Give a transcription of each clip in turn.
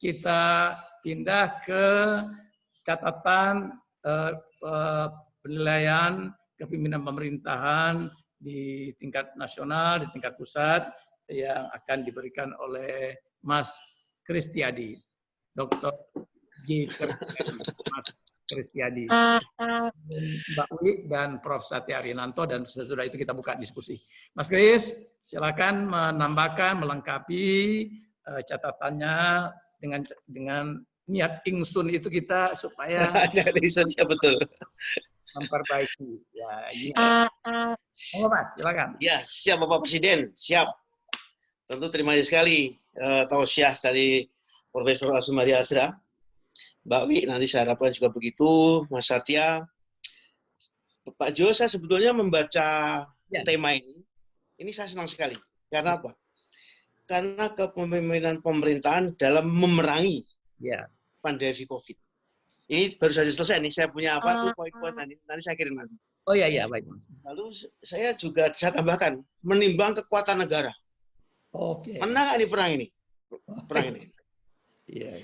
kita pindah ke catatan penilaian kepemimpinan pemerintahan di tingkat nasional, di tingkat pusat yang akan diberikan oleh Mas Kristiadi, Dr. J. Kristiadi, Mas Kristiadi, Mbak Wi dan Prof. Satya Arinanto, dan sesudah itu kita buka diskusi. Mas Kris, silakan menambahkan, melengkapi catatannya dengan niat ingsun itu kita supaya niat ingsunnya betul. Memperbaiki. Ya, oh, Mas, silakan. Ya, siap Bapak Presiden, siap. Tentu terima kasih sekali tausiah dari Profesor Asmari Azra. Mbak Wi, nanti saya harapkan juga begitu, Mas Satya. Pak Jo, saya sebetulnya membaca tema ini saya senang sekali. Karena apa? Karena kepemimpinan pemerintahan dalam memerangi pandemi COVID. Ini baru saja selesai nih, saya punya apa tuh poin-poin nanti saya kirim nanti. Oh iya, baik. Lalu saya tambahkan, menimbang kekuatan negara. Oke. Menang nggak nih perang ini? Iya.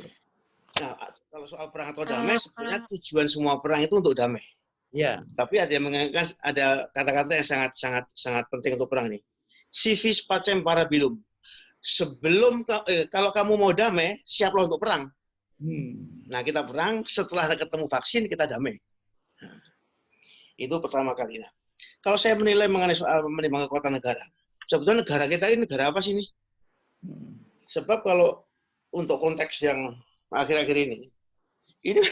Nah, kalau soal perang atau damai, sebenarnya tujuan semua perang itu untuk damai. Iya. Tapi ada yang mengatakan, ada kata-kata yang sangat penting untuk perang ini. Civis pacem parabilum. Sebelum kalau kamu mau damai, siaplah untuk perang. Nah, kita perang, setelah ketemu vaksin, kita damai. Nah, itu pertama kali. Nah, kalau saya menilai mengenai soal menimbang kekuatan negara, sebetulnya negara kita ini negara apa sih ini? Sebab kalau untuk konteks yang akhir-akhir ini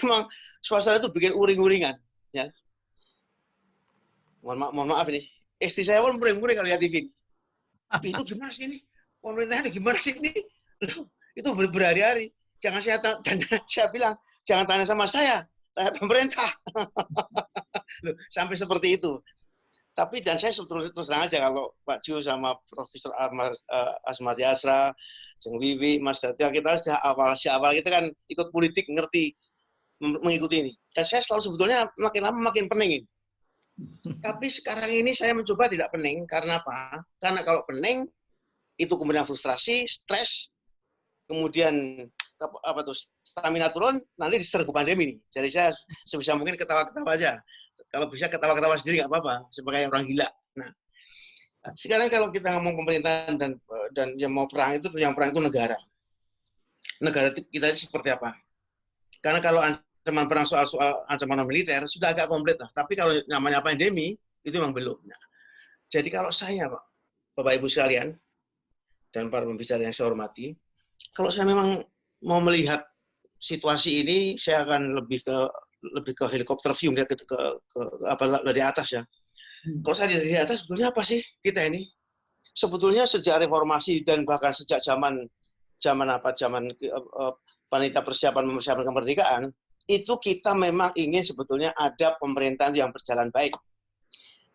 memang suasana itu bikin uring-uringan. Ya. Mohon maaf ini. Istri saya pun uring-uring kalau lihat TV. Itu gimana sih ini? Pemerintahnya gimana sih ini? Itu berhari-hari. Jangan saya bilang, jangan tanya sama saya, tanya pemerintah. Loh, sampai seperti itu. Tapi dan saya terus terang aja kalau Pak Ju sama Profesor Asmati Asra, Jeng Wiwi, Mas Satya, kita sejak awal kita kan ikut politik, ngerti mengikuti ini. Dan saya selalu sebetulnya makin lama makin pening. Tapi sekarang ini saya mencoba tidak pening karena apa? Karena kalau pening itu kemudian frustrasi, stres, kemudian stamina turun, nanti diserbu pandemi nih. Jadi saya sebisa mungkin ketawa-ketawa aja. Kalau bisa ketawa-ketawa sendiri nggak apa-apa, sebagai orang gila. Nah, sekarang kalau kita ngomong pemerintahan dan yang mau perang itu, yang perang itu negara. Negara kita itu seperti apa? Karena kalau ancaman perang soal ancaman militer sudah agak komplit lah. Tapi kalau namanya pandemi itu memang belum. Nah, jadi kalau saya, Pak, Bapak Ibu sekalian dan para pembicara yang saya hormati, kalau saya memang mau melihat situasi ini, saya akan lebih ke helikopter view, melihat ke dari atas ya. Kalau saya dari atas, sebetulnya apa sih kita ini? Sebetulnya sejak reformasi dan bahkan sejak zaman panitia persiapan kemerdekaan, itu kita memang ingin sebetulnya ada pemerintahan yang berjalan baik.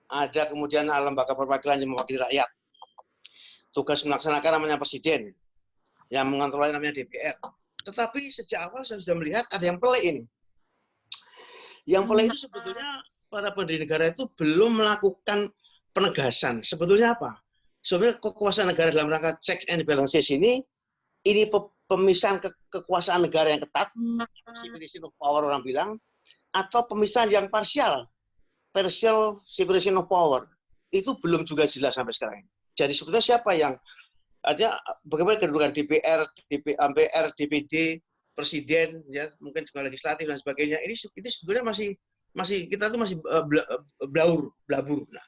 Ada kemudian lembaga perwakilan yang mewakili rakyat. Tugas melaksanakan namanya presiden, yang mengontrol namanya DPR. Tetapi sejak awal saya sudah melihat ada yang pelik ini. Yang pelik itu sebetulnya para pendiri negara itu belum melakukan penegasan. Sebetulnya apa? Sebenarnya kekuasaan negara dalam rangka checks and balances ini pemisahan kekuasaan negara yang ketat, separation of power orang bilang, atau pemisahan yang parsial, partial separation of power. Itu belum juga jelas sampai sekarang. Jadi sebetulnya siapa yang ada, bagaimana kedudukan DPR, MPR, DPD, presiden, ya mungkin juga legislatif dan sebagainya. Ini sebetulnya masih kita tuh masih blabur. Nah,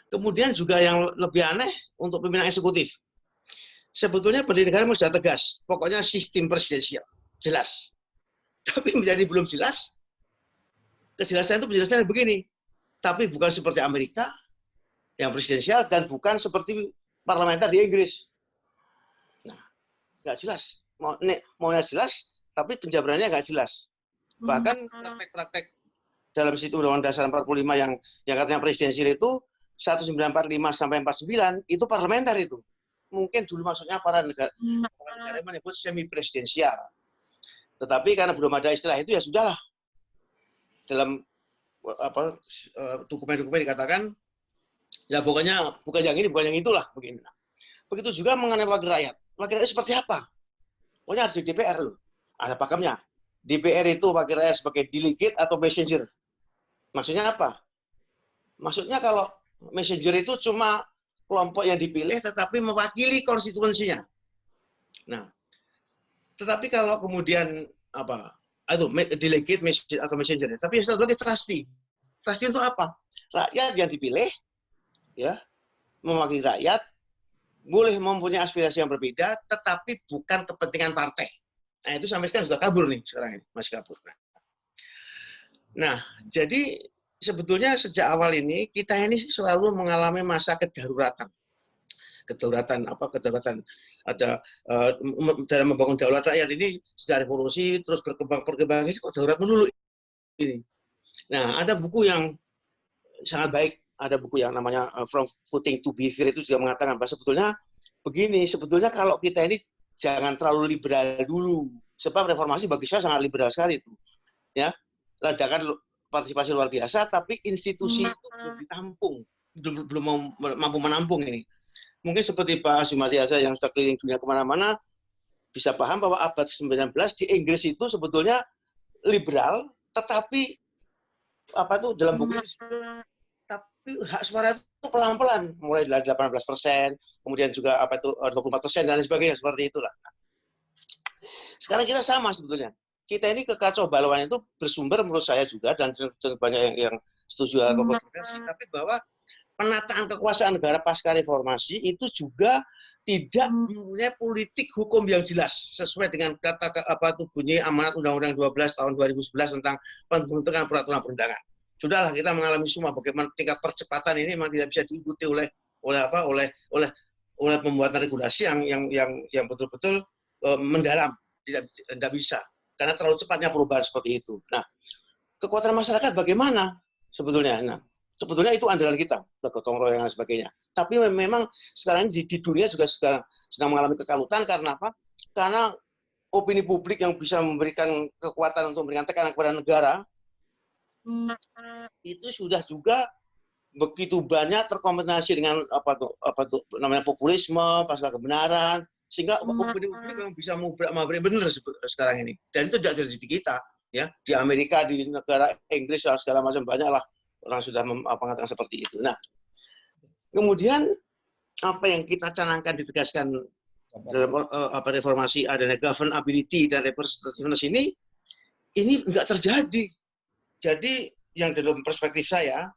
kemudian juga yang lebih aneh untuk pimpinan eksekutif. Sebetulnya pendiri negara sudah tegas, pokoknya sistem presidensial jelas. Tapi menjadi belum jelas. Kejelasan itu penjelasannya begini. Tapi bukan seperti Amerika yang presidensial dan bukan seperti parlementer di Inggris. Nah, nggak jelas. Maunya jelas, tapi penjabarannya nggak jelas. Bahkan praktek-praktek dalam situ Undang-Undang Dasar 45 yang katanya presidensial itu 1945 sampai 49 itu parlementer itu. Mungkin dulu maksudnya para negara menyebut semi presidensial. Tetapi karena belum ada istilah itu ya sudahlah. Dalam dokumen-dokumen dikatakan ya pokoknya bukan yang ini, bukan yang itulah begini. Begitu juga mengenai wakil rakyat. Wakil rakyat seperti apa? Pokoknya harus di DPR loh. Ada pakemnya. DPR itu wakil rakyat sebagai delegate atau messenger. Maksudnya apa? Maksudnya kalau messenger itu cuma kelompok yang dipilih tetapi mewakili konstituensinya. Nah, tetapi kalau kemudian apa? Itu delegate atau messenger. Tapi yang satu lagi trustee. Trustee itu apa? Rakyat yang dipilih, ya, mewakili rakyat, boleh mempunyai aspirasi yang berbeda, tetapi bukan kepentingan partai. Nah, itu sampai sekarang sudah kabur nih sekarang ini, masih kabur. Nah, jadi sebetulnya sejak awal ini kita ini selalu mengalami masa kedaruratan. Kedaulatan ada dalam membangun daulat rakyat ini sejak revolusi terus berkembang ini kok daulat melulu ini. Nah, ada buku yang sangat baik, ada buku yang namanya From Voting to Behavior itu juga mengatakan bahwa sebetulnya begini, sebetulnya kalau kita ini jangan terlalu liberal dulu. Sebab reformasi bagi saya sangat liberal sekali itu. Ya, ledakan partisipasi luar biasa, tapi institusi itu belum ditampung, belum mampu menampung ini. Mungkin seperti Pak Azumati Azza yang sudah keliling dunia kemana-mana, bisa paham bahwa abad 19 di Inggris itu sebetulnya liberal, tetapi apa itu dalam buku tapi hak suara itu pelan-pelan, mulai dari 18%, kemudian juga apa itu 24% dan lain sebagainya seperti itulah. Sekarang kita sama sebetulnya. Kita ini kekacau balauan itu bersumber menurut saya juga dan banyak yang setuju atau kontroversi, tapi bahwa penataan kekuasaan negara pasca reformasi itu juga tidak mempunyai politik hukum yang jelas sesuai dengan kata apa itu bunyi amanat Undang-Undang 12 tahun 2011 tentang pembentukan peraturan perundangan. Sudahlah kita mengalami semua bagaimana tingkat percepatan ini memang tidak bisa diikuti oleh pembuatan regulasi yang betul-betul mendalam, tidak bisa karena terlalu cepatnya perubahan seperti itu. Nah, kekuatan masyarakat bagaimana sebetulnya? Nah, sebetulnya itu andalan kita, gotong royong dan sebagainya. Tapi memang sekarang di dunia juga sekarang sedang mengalami kekalutan karena apa? Karena opini publik yang bisa memberikan kekuatan untuk memberikan tekanan kepada negara itu sudah juga begitu banyak terkombinasi dengan apa tuh namanya populisme, pasca kebenaran, sehingga opini publik yang bisa memberi benar sekarang ini. Dan itu tidak terjadi di kita, ya. Di Amerika, di negara Inggris segala macam banyak lah orang sudah mengatakan seperti itu. Nah, kemudian apa yang kita canangkan ditegaskan dalam reformasi adanya governability dan representativeness ini nggak terjadi. Jadi yang dalam perspektif saya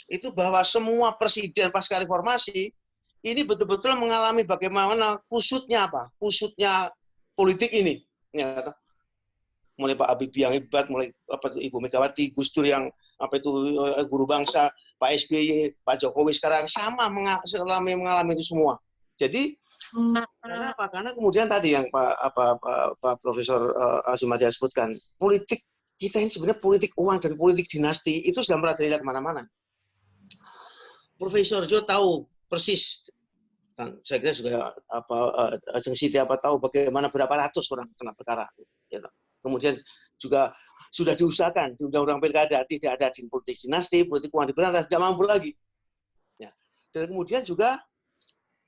itu bahwa semua presiden pasca reformasi ini betul-betul mengalami bagaimana kusutnya politik ini. Ya, mulai Pak Habibie yang hebat, mulai Ibu Megawati, Gus Dur yang guru bangsa, Pak SBY, Pak Jokowi sekarang sama mengalami itu semua. Jadi karena apa? Karena kemudian tadi yang Pak Profesor Azumati sebutkan, politik kita ini sebenarnya politik uang dan politik dinasti itu sudah merajalela kemana-mana. Profesor Jo tahu persis, kan saya kira juga Ajeng Siti tahu bagaimana berapa ratus orang kena perkara. Ya, kemudian juga sudah diusahakan di Undang-Undang Pilkada tidak ada politik dinasti, politik uang diberantas, tidak mampu lagi. Ya. Dan kemudian juga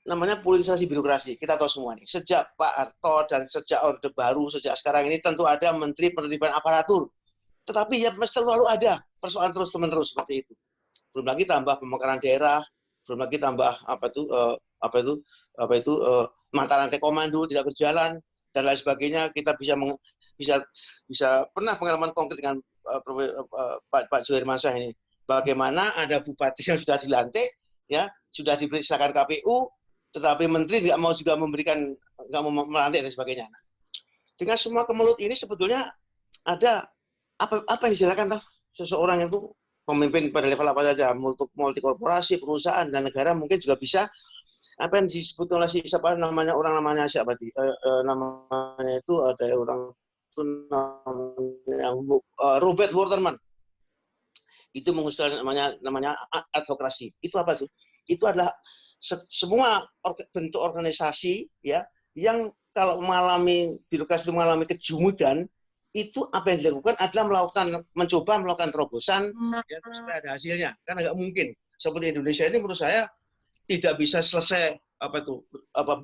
namanya politisasi birokrasi. Kita tahu semua nih. Sejak Pak Harto dan sejak Orde Baru, sejak sekarang ini tentu ada Menteri Penertiban Aparatur. Tetapi ya mesti selalu ada persoalan terus-menerus seperti itu. Belum lagi tambah pemekaran daerah, belum lagi tambah mata rantai komando tidak berjalan dan lain sebagainya. Kita bisa pernah pengalaman konkret dengan Pak Zuhair Mansyah ini. Bagaimana ada bupati yang sudah dilantik, ya sudah diperintahkan KPU, tetapi menteri nggak mau juga nggak mau melantik dan sebagainya. Nah, dengan semua kemelut ini sebetulnya ada apa yang disilakan seseorang itu pemimpin pada level apa saja, multi korporasi, perusahaan dan negara mungkin juga bisa apa yang disebut oleh siapa namanya itu ada orang itu namanya Robert Waterman itu mengusulkan namanya advokasi. Itu apa sih? Itu adalah semua bentuk organisasi ya yang kalau mengalami kejumudan itu apa yang dilakukan adalah mencoba melakukan terobosan ya, supaya ada hasilnya. Karena nggak mungkin seperti Indonesia ini menurut saya tidak bisa selesai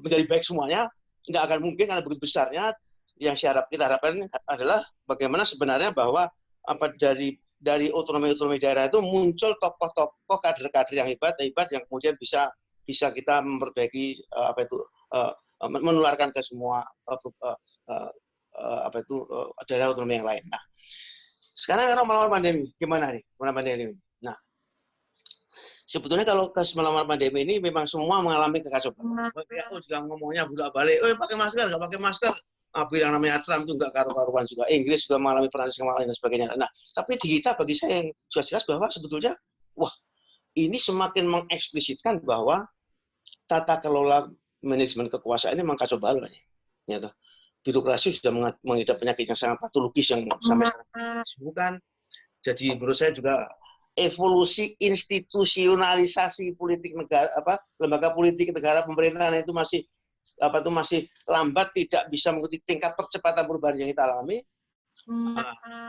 menjadi baik semuanya, nggak akan mungkin karena begitu besarnya yang kita harapkan adalah bagaimana sebenarnya bahwa dari otonomi daerah itu muncul tokoh-tokoh kader-kader yang hebat yang kemudian bisa kita memperbaiki menularkan ke semua daerah otonomi yang lain. Nah, sekarang kalau melawan pandemi gimana nih? Melawan pandemi. Nah, sebetulnya kalau melawan pandemi ini memang semua mengalami kekacauan. WHO juga ngomongnya bolak-balik, pakai masker, nggak pakai masker. Bilang namanya Trump itu nggak karu-karuan juga. Inggris juga mengalami Perancis mengalami dan sebagainya. Nah, tapi di kita bagi saya yang sudah jelas bahwa sebetulnya, ini semakin mengeksplisitkan bahwa tata kelola manajemen kekuasaan ini memang kacau balau. Ya, birokrasi sudah mengidap penyakit yang sangat patologis yang sampai sekarang disembuhkan. Jadi menurut saya juga evolusi institusionalisasi politik negara, lembaga politik negara pemerintahan itu masih lambat, tidak bisa mengikuti tingkat percepatan perubahan yang kita alami.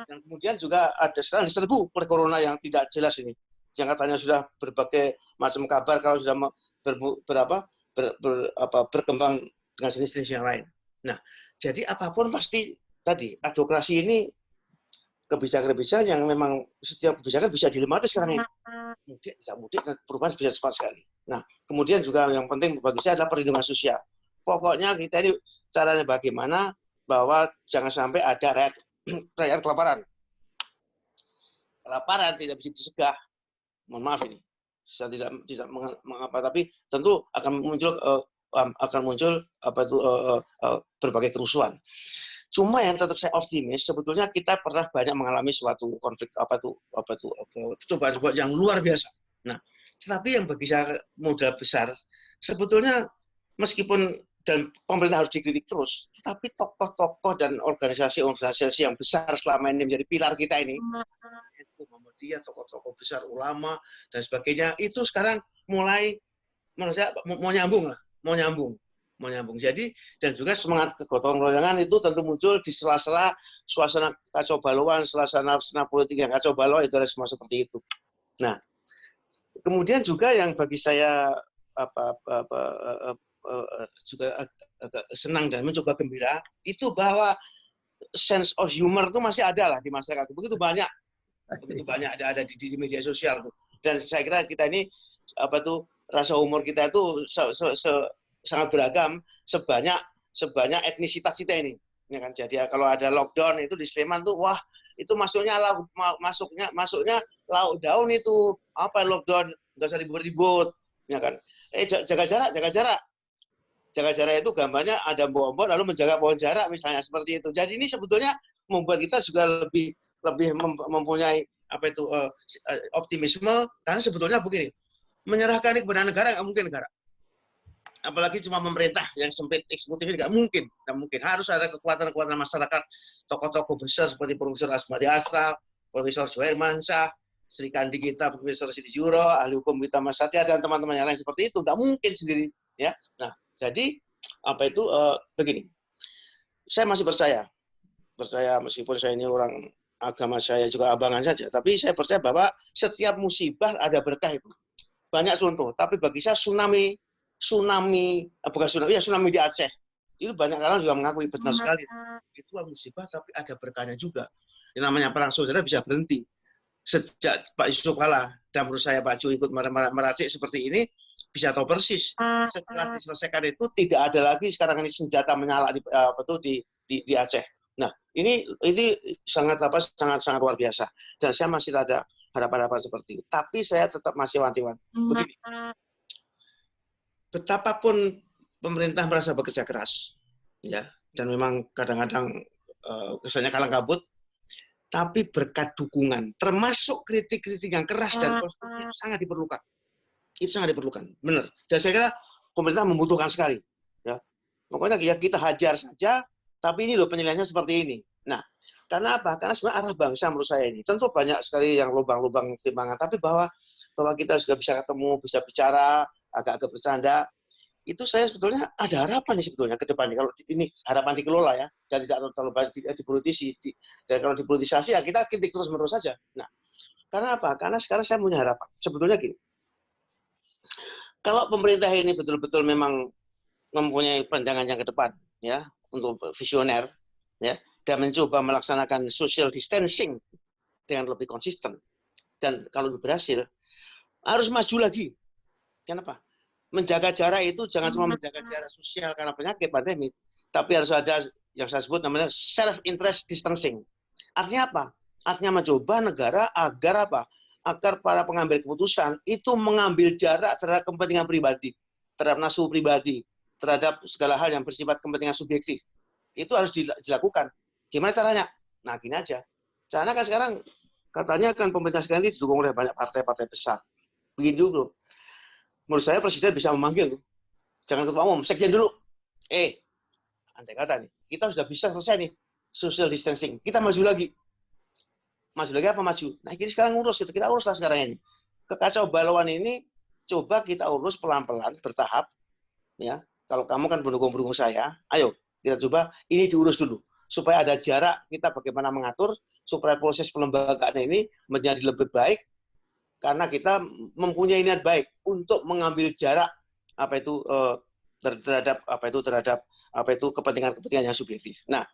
Dan kemudian juga ada sekarang diserbu oleh corona yang tidak jelas ini, yang katanya sudah berbagai macam kabar kalau sudah berkembang dengan jenis-jenis yang lain. Nah, jadi apapun pasti tadi advokasi ini kebijakan-kebijakan yang memang setiap kebijakan bisa dilematis sekarang ini. Mudik, tidak mudik, perubahan bisa cepat sekali. Nah, kemudian juga yang penting bagi saya adalah perlindungan sosial. Pokoknya kita ini caranya bagaimana bahwa jangan sampai ada rakyat kelaparan. Kelaparan tidak bisa dicegah. Mohon maaf ini, saya tidak mengapa, tapi tentu akan muncul berbagai kerusuhan. Cuma yang tetap saya optimis, sebetulnya kita pernah banyak mengalami suatu konflik coba-coba yang luar biasa. Nah, tetapi yang bagi saya modal besar, sebetulnya meskipun dan pemerintah harus dikritik terus, tetapi tokoh-tokoh dan organisasi-organisasi yang besar selama ini menjadi pilar kita ini, itu Muhammadiyah, tokoh-tokoh besar, ulama dan sebagainya, itu sekarang mulai menurut saya mau nyambung. Jadi dan juga semangat kegotong royongan itu tentu muncul di sela-sela suasana kacau balauan, suasana politik yang kacau balau, itu ada semua seperti itu. Nah, kemudian juga yang bagi saya juga agak senang dan mencoba gembira itu bahwa sense of humor itu masih ada lah di masyarakat. Begitu banyak ada di media sosial tuh. Dan saya kira kita ini rasa humor kita itu sangat beragam sebanyak etnisitas kita ini. Ya kan? Jadi kalau ada lockdown itu di Sleman tuh itu masuknya lauk daun itu lockdown, nggak usah ribut-ribut, ya kan? Jaga jarak itu gambarnya ada pohon lalu menjaga pohon jarak misalnya seperti itu. Jadi ini sebetulnya membuat kita juga lebih mempunyai optimisme, karena sebetulnya begini, menyerahkan ini kepada negara nggak mungkin negara. Apalagi cuma pemerintah yang sempit, eksekutif ini nggak mungkin. Harus ada kekuatan masyarakat, tokoh-tokoh besar seperti Profesor Asmadi Asra, Profesor Suherman Syah, Sri Kandi kita, Profesor Siti Juro, ahli hukum kita Mas Satya, dan teman-teman yang lain seperti itu. Nggak mungkin sendiri, ya. Nah, jadi begini, saya masih percaya meskipun saya ini orang agama saya juga abangan saja, tapi saya percaya bahwa setiap musibah ada berkah itu. Banyak contoh, tapi bagi saya tsunami di Aceh itu banyak orang juga mengakui benar sekali itu musibah, tapi ada berkahnya juga. Yang namanya perang saudara bisa berhenti sejak Pak Yusuf kalah, dan menurut saya Pak Jo ikut meracik seperti ini, bisa tahu persis setelah diselesaikan itu tidak ada lagi sekarang ini senjata menyala di Aceh. Nah, ini sangat luar biasa, dan saya masih ada harapan-harapan seperti itu. Tapi saya tetap masih wanti-wanti. Begini, betapapun pemerintah merasa bekerja keras, ya, dan memang kadang-kadang kesannya kalang kabut, tapi berkat dukungan, termasuk kritik-kritik yang keras dan konstruktif, sangat diperlukan. Itu sangat diperlukan, benar. Dan saya kira pemerintah membutuhkan sekali. Ya, pokoknya ya kita hajar saja, tapi ini loh penilaiannya seperti ini. Nah, karena apa? Karena sebenarnya arah bangsa menurut saya ini, tentu banyak sekali yang lubang-lubang timbangan, tapi bahwa kita juga bisa ketemu, bisa bicara, agak-agak bercanda, itu saya sebetulnya ada harapan nih sebetulnya ke depan nih, kalau ini harapan dikelola ya, dan tidak terlalu banyak dipolitisi, dan kalau dipolitisasi ya kita kritik terus-menerus saja. Nah, karena apa? Karena sekarang saya punya harapan. Sebetulnya gini, kalau pemerintah ini betul-betul memang mempunyai pandangan yang ke depan, ya, untuk visioner, ya, dan mencoba melaksanakan social distancing dengan lebih konsisten. Dan kalau berhasil, harus maju lagi. Kenapa? Menjaga jarak itu jangan cuma menjaga jarak sosial karena penyakit pandemi, tapi harus ada yang saya sebut namanya self-interest distancing. Artinya apa? Artinya mencoba negara agar apa? Agar para pengambil keputusan itu mengambil jarak terhadap kepentingan pribadi, terhadap nafsu pribadi, terhadap segala hal yang bersifat kepentingan subjektif. Itu harus dilakukan. Gimana caranya? Nah, gini aja. Caranya kan sekarang katanya kan pemerintah sekarang ini didukung oleh banyak partai-partai besar. Begini dulu. Menurut saya presiden bisa memanggil, jangan ketua umum, sekjen dulu. Andai kata nih, kita sudah bisa selesai nih social distancing, kita maju lagi. Maju lagi apa maju? Nah, ini sekarang urus itu, kita uruslah sekarang ini. Kekacau balauan ini coba kita urus pelan-pelan, bertahap. Ya, kalau kamu kan pendukung-pendukung saya, ayo kita coba ini diurus dulu supaya ada jarak, kita bagaimana mengatur supaya proses pelembagaan ini menjadi lebih baik. Karena kita mempunyai niat baik untuk mengambil jarak terhadap kepentingan yang subjektif. Nah,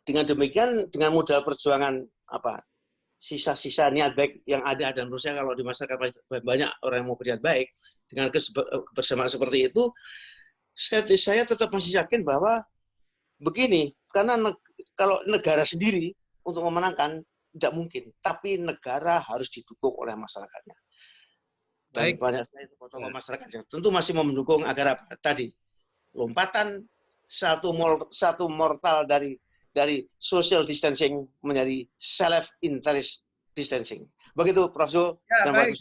dengan demikian dengan modal perjuangan sisa-sisa niat baik yang ada dan menurut saya kalau di masyarakat banyak orang yang mau berniat baik dengan kebersamaan seperti itu, saya tetap masih yakin bahwa begini, karena kalau negara sendiri untuk memenangkan tidak mungkin, tapi negara harus didukung oleh masyarakatnya. Dan banyak sekali tokoh masyarakat yang tentu masih mau mendukung agar apa? Tadi lompatan satu mortal dari social distancing menjadi self interest distancing. Begitu, Prof. Jo. Ya, baik.